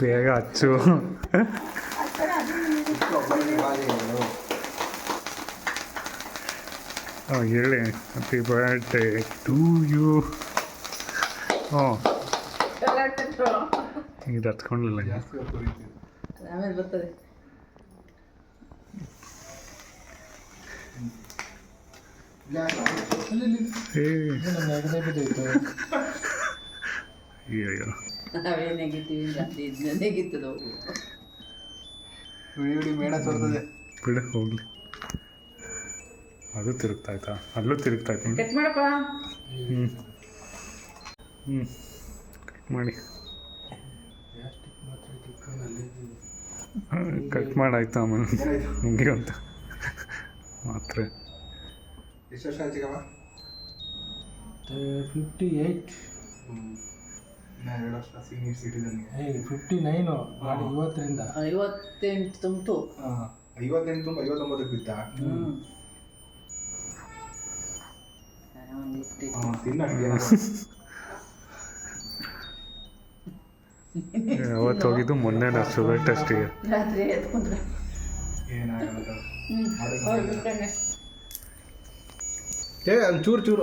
ಬೇಗ ಹಚ್ಚು. ಹೇಳಿ ಹ್ಯಾಪಿ ಬರ್ಡೇ ಟು ಯು. ಇದು ಹತ್ಕೊಂಡಿಲ್ಲ. ಆಮೇಲೆ ಬರ್ತದೆ. ಅಯ್ಯೋ ನಾವೇ ನೆಗಿತೀವಿ ಇದನ್ನ ನೆಗಿತದ ಬಿಡು ಹೋಗ್ಲಿ. ಅದು ತಿರುಗ್ತಾಯ್ತಾ? ಅಲ್ಲೂ ತಿರುಗ್ತಾಯ್ತು. ಕಟ್ ಮಾಡಪ್ಪ. ಕಟ್ ಮಾಡಿ. ಕಟ್ ಮಾಡಾಯ್ತು ಆಮೇಲೆ ಮುಗಿಯುವಂತ ಮಾತ್ರ. ಎಷ್ಟು ವರ್ಷ ಆಯ್ತು? 58. 2 ವರ್ಷ ಸೀನಿಯರ್ ಸಿಟಿಸನ್ಗೆ. 59 ಮಾಡಿ 50ರಿಂದ 58 ತುಂಬಿತು. 58 ತುಂಬ 59 ಬಿತ್ತಾ? ಯಾವತ್ತು ಹೋಗಿದ್ದು? ಮೊನ್ನೆ ನಾ ಶುಗರ್ ಟೆಸ್ಟಿಗೆ. ರಾತ್ರಿ ಎತ್ಕೊಂಡ್ರೆ ಏನಾಗಲ್ಲ. ಹೋಗ್ಬಿಟ್ಟಂಗೆ. ಒಂಚೂರು ಚೂರು